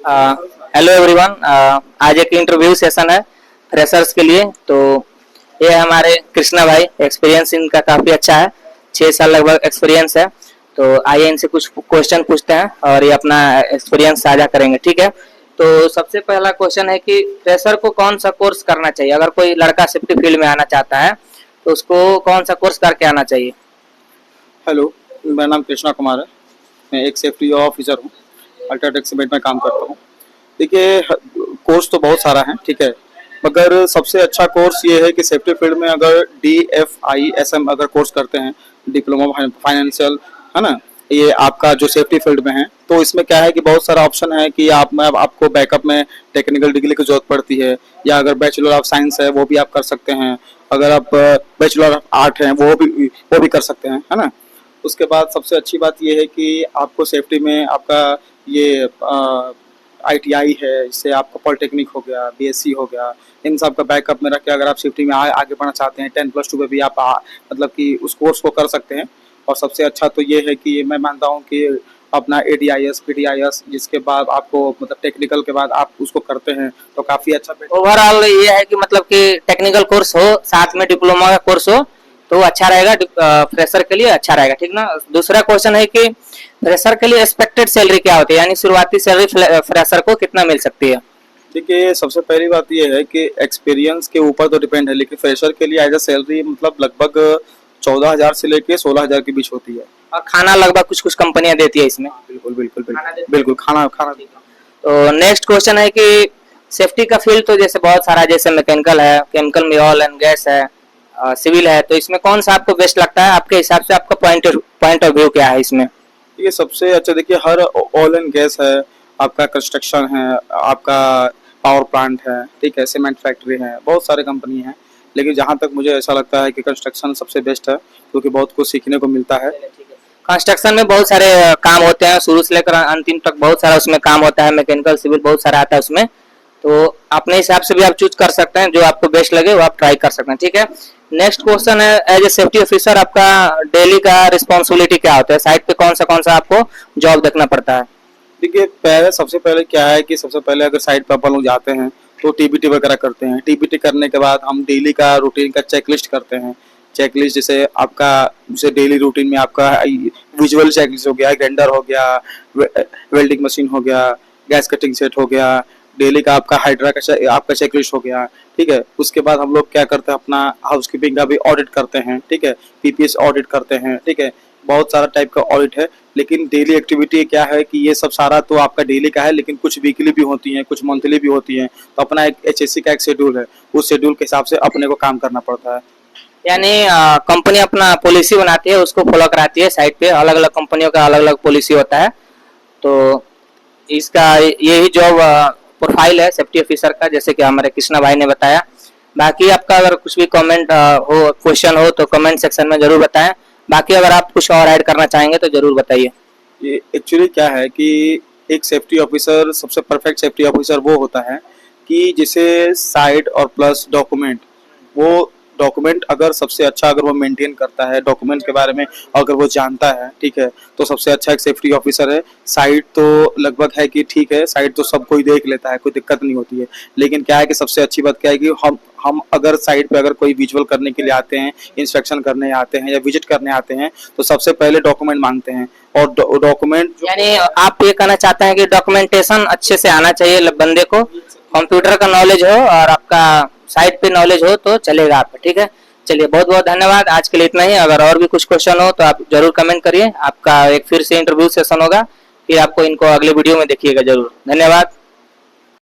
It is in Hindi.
Hello everyone. आज एक इंटरव्यू सेशन है फ्रेशर्स के लिए। तो ये हमारे कृष्णा भाई, एक्सपीरियंस इनका काफ़ी अच्छा है, 6 साल लगभग एक्सपीरियंस है। तो आइए इनसे कुछ क्वेश्चन पूछते हैं और ये अपना एक्सपीरियंस साझा करेंगे, ठीक है। तो सबसे पहला क्वेश्चन है कि फ्रेशर को कौन सा कोर्स करना चाहिए? अगर कोई लड़का सेफ्टी फील्ड में आना चाहता है तो उसको कौन सा कोर्स करके आना चाहिए? हेलो, मेरा नाम कृष्णा कुमार है। मैं एक सेफ्टी ऑफिसर हूँ, अल्ट्राटेक सीमेंट में काम करता हूँ। देखिए, कोर्स तो बहुत सारा है, ठीक है, मगर सबसे अच्छा कोर्स ये है कि सेफ्टी फील्ड में अगर DFISM अगर कोर्स करते हैं, डिप्लोमा फाइनेंशियल, है ना, ये आपका जो सेफ्टी फील्ड में है, तो इसमें क्या है कि बहुत सारा ऑप्शन है कि आपको बैकअप में टेक्निकल डिग्री की जरूरत पड़ती है, या अगर बैचलर ऑफ साइंस है वो भी आप कर सकते हैं, अगर आप बैचलर ऑफ आर्ट हैं वो भी कर सकते हैं, है ना। उसके बाद सबसे अच्छी बात ये है कि आपको सेफ्टी में आपका ये ITI है, इससे आपका पॉलिटेक्निक हो गया, BSc हो गया, इन सब का बैकअप में रख के अगर आप सेफ्टी में आगे बढ़ना चाहते हैं 10+2 पे भी आप मतलब कि उस कोर्स को कर सकते हैं। और सबसे अच्छा तो ये है कि मैं मानता हूँ कि अपना ADIS PDIS जिसके बाद आपको मतलब टेक्निकल के बाद आप उसको करते हैं तो काफ़ी अच्छा। ओवरऑल ये है कि मतलब कि टेक्निकल कोर्स हो साथ में डिप्लोमा का कोर्स हो तो अच्छा रहेगा, फ्रेशर के लिए अच्छा रहेगा, ठीक ना। दूसरा क्वेश्चन है कि फ्रेशर के लिए एक्सपेक्टेड सैलरी क्या होती है, यानी शुरुआती सैलरी फ्रेशर को कितना मिल सकती है? देखिए, सबसे पहली बात ये है कि एक्सपीरियंस के ऊपर तो डिपेंड है, लेकिन फ्रेशर के लिए एज अ सैलरी मतलब लगभग 14,000 से लेके 16,000 के बीच होती है। और खाना लगभग कुछ कुछ कंपनियां देती है इसमें। बिल्कुल बिल्कुल बिल्कुल बिल्कुल, खाना खाना। तो नेक्स्ट क्वेश्चन है कि सेफ्टी का फील्ड तो जैसे बहुत सारा, जैसे मैकेनिकल है, केमिकल में ऑयल एंड गैस है, सिविल है, तो इसमें कौन सा आपको बेस्ट लगता है? आपके हिसाब से आपका पॉइंट ऑफ व्यू क्या है इसमें? ये सबसे अच्छा, देखिए, हर ऑयल एंड गैस है, आपका कंस्ट्रक्शन है, आपका पावर प्लांट है, ठीक है, सीमेंट फैक्ट्री है, बहुत सारे कंपनी हैं, लेकिन जहाँ तक मुझे ऐसा लगता है कि कंस्ट्रक्शन सबसे बेस्ट है क्योंकि बहुत कुछ सीखने को मिलता है। कंस्ट्रक्शन में बहुत सारे काम होते हैं, शुरू से लेकर अंतिम तक बहुत सारा उसमें काम होता है, मैकेनिकल सिविल बहुत सारा आता है उसमें। तो अपने हिसाब से भी आप चूज कर सकते हैं, जो आपको बेस्ट लगे वो आप ट्राई कर सकते हैं, ठीक है। नेक्स्ट क्वेश्चन है, एज ए सेफ्टी ऑफिसर आपका डेली का रिस्पॉन्सिबिलिटी क्या होता है? साइट पे कौन सा आपको जॉब देखना पड़ता है? देखिए, सबसे पहले क्या है कि सबसे पहले अगर साइट पर अपन लोग जाते हैं तो TBT वगैरह करते हैं। TBT करने के बाद हम डेली का रूटीन का चेकलिस्ट करते हैं। चेकलिस्ट जैसे आपका जैसे डेली रूटीन में आपका विजुअल चेकलिस्ट हो गया, ग्राइंडर हो गया, वेल्डिंग मशीन हो गया, गैस कटिंग सेट हो गया, डेली का आपका हाइड्रा का आपका चेकलिस्ट हो गया, ठीक है। उसके बाद हम लोग क्या करते हैं, अपना हाउसकीपिंग का भी ऑडिट करते हैं, ठीक है, PPS ऑडिट करते हैं, ठीक है, बहुत सारा टाइप का ऑडिट है। लेकिन डेली एक्टिविटी क्या है कि ये सब सारा तो आपका डेली का है, लेकिन कुछ वीकली भी होती हैं, कुछ मंथली भी होती हैं, तो अपना एक HSC का एक शेड्यूल है, उस शेड्यूल के हिसाब से अपने को काम करना पड़ता है। यानी कंपनी अपना पॉलिसी बनाती है, उसको फॉलो कराती है साइट पे। अलग अलग कंपनियों का अलग अलग पॉलिसी होता है। तो इसका यही जॉब प्रोफाइल है सेफ्टी ऑफिसर का, जैसे कि हमारे कृष्णा भाई ने बताया। बाकी आपका अगर कुछ भी कमेंट हो, क्वेश्चन हो तो कमेंट सेक्शन में जरूर बताएं। बाकी अगर आप कुछ और ऐड करना चाहेंगे तो जरूर बताइए। ये एक्चुअली क्या है कि एक सेफ्टी ऑफिसर, सबसे परफेक्ट सेफ्टी ऑफिसर वो होता है कि जिसे साइट और प्लस डॉक्यूमेंट, वो डॉक्यूमेंट अगर सबसे अच्छा अगर वो मेंटेन करता है, डॉक्यूमेंट के बारे में अगर वो जानता है, ठीक है, तो सबसे अच्छा एक सेफ्टी ऑफिसर है। साइट तो लगभग है कि ठीक है, साइट तो सब कोई देख लेता है, कोई दिक्कत नहीं होती है, लेकिन क्या है कि सबसे अच्छी बात क्या है कि हम अगर साइट पे अगर कोई विजुअल करने के लिए आते हैं, इंस्पेक्शन करने आते हैं या विजिट करने आते हैं, तो सबसे पहले डॉक्यूमेंट मांगते हैं। और डॉक्यूमेंट, यानी आप ये कहना चाहते हैं कि डॉक्यूमेंटेशन अच्छे से आना चाहिए बंदे को, कंप्यूटर का नॉलेज हो और आपका साइट पे नॉलेज हो तो चलेगा आपका, ठीक है। चलिए, बहुत बहुत धन्यवाद। आज के लिए इतना ही। अगर और भी कुछ क्वेश्चन हो तो आप जरूर कमेंट करिए। आपका एक फिर से इंटरव्यू सेशन होगा, फिर आपको इनको अगले वीडियो में देखिएगा जरूर। धन्यवाद।